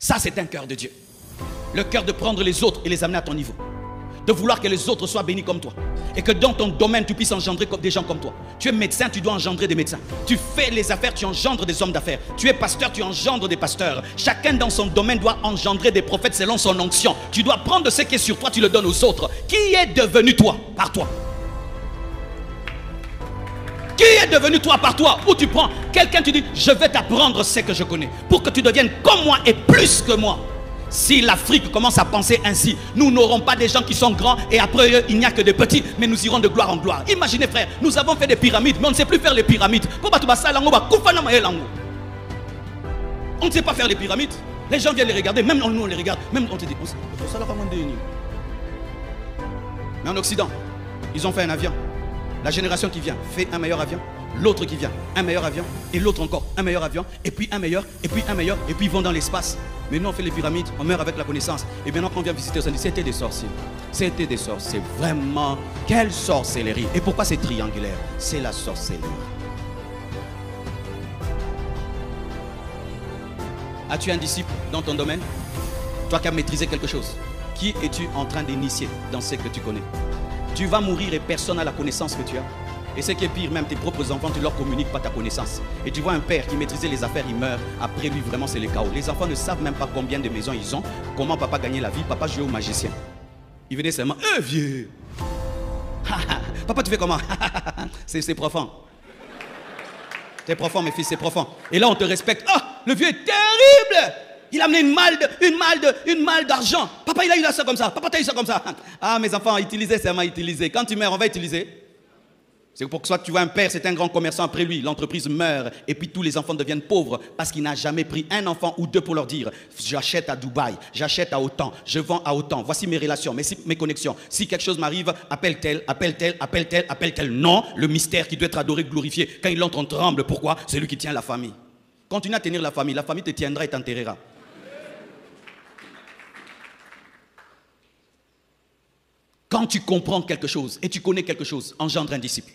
Ça, c'est un cœur de Dieu. Le cœur de prendre les autres et les amener à ton niveau. De vouloir que les autres soient bénis comme toi. Et que dans ton domaine, tu puisses engendrer des gens comme toi. Tu es médecin, tu dois engendrer des médecins. Tu fais les affaires, tu engendres des hommes d'affaires. Tu es pasteur, tu engendres des pasteurs. Chacun dans son domaine doit engendrer des prophètes selon son onction. Tu dois prendre ce qui est sur toi, tu le donnes aux autres. Qui est devenu toi par toi? Qui est devenu toi par toi? Où tu prends quelqu'un, tu dis, je vais t'apprendre ce que je connais. Pour que tu deviennes comme moi et plus que moi. Si l'Afrique commence à penser ainsi, nous n'aurons pas des gens qui sont grands et après eux, il n'y a que des petits, mais nous irons de gloire en gloire. Imaginez frère, nous avons fait des pyramides, mais on ne sait plus faire les pyramides. On ne sait pas faire les pyramides. Les gens viennent les regarder, même nous on les regarde, même on te dit, mais en Occident, ils ont fait un avion. La génération qui vient fait un meilleur avion. L'autre qui vient, un meilleur avion, et l'autre encore, un meilleur avion, et puis un meilleur, et puis un meilleur, et puis ils vont dans l'espace. Mais nous on fait les pyramides, on meurt avec la connaissance. Et maintenant quand on vient visiter, on dit c'était des sorciers. C'était des sorciers, vraiment, quelle sorcellerie. Et pourquoi c'est triangulaire? C'est la sorcellerie. As-tu un disciple dans ton domaine? Toi qui as maîtrisé quelque chose, qui es-tu en train d'initier dans ce que tu connais? Tu vas mourir et personne n'a la connaissance que tu as. Et ce qui est pire, même tes propres enfants, tu ne leur communiques pas ta connaissance. Et tu vois un père qui maîtrisait les affaires, il meurt. Après lui, vraiment, c'est le chaos. Les enfants ne savent même pas combien de maisons ils ont, comment papa gagnait la vie. Papa jouait au magicien. Il venait seulement, vieux. Papa, tu fais comment? C'est profond. C'est profond, mes fils, c'est profond. Et là, on te respecte. Ah, le vieux est terrible. Il a amené une malle d'argent. Papa, il a eu ça comme ça. Papa, tu as eu ça comme ça. Ah, mes enfants, utilisez, seulement utiliser. Quand tu meurs, on va utiliser. C'est pour ça que tu vois un père, c'est un grand commerçant, après lui, l'entreprise meurt et puis tous les enfants deviennent pauvres parce qu'il n'a jamais pris un enfant ou deux pour leur dire j'achète à Dubaï, j'achète à autant, je vends à autant, voici mes relations, mes connexions. Si quelque chose m'arrive, appelle tel, appelle tel, appelle tel, appelle tel. Non, le mystère qui doit être adoré, glorifié. Quand il entre, on tremble. Pourquoi? C'est lui qui tient la famille. Continue à tenir la famille te tiendra et t'enterrera. Quand tu comprends quelque chose et tu connais quelque chose, engendre un disciple.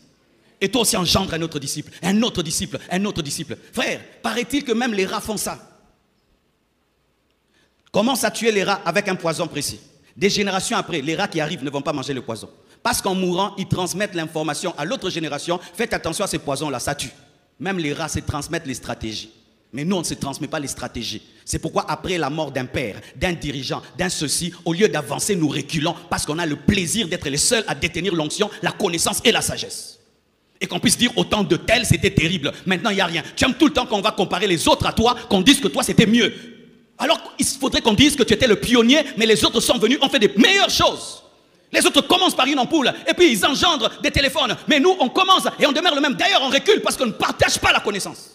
Et toi aussi engendre un autre disciple, un autre disciple, un autre disciple. Frère, paraît-il que même les rats font ça. Commence à tuer les rats avec un poison précis. Des générations après, les rats qui arrivent ne vont pas manger le poison. Parce qu'en mourant, ils transmettent l'information à l'autre génération. Faites attention à ces poisons-là, ça tue. Même les rats se transmettent les stratégies. Mais nous, on ne se transmet pas les stratégies. C'est pourquoi après la mort d'un père, d'un dirigeant, d'un ceci, au lieu d'avancer, nous reculons parce qu'on a le plaisir d'être les seuls à détenir l'onction, la connaissance et la sagesse. Et qu'on puisse dire autant de tel, c'était terrible. Maintenant, il n'y a rien. Tu aimes tout le temps qu'on va comparer les autres à toi, qu'on dise que toi, c'était mieux. Alors, il faudrait qu'on dise que tu étais le pionnier, mais les autres sont venus, ont fait des meilleures choses. Les autres commencent par une ampoule, et puis ils engendrent des téléphones. Mais nous, on commence et on demeure le même. D'ailleurs, on recule parce qu'on ne partage pas la connaissance.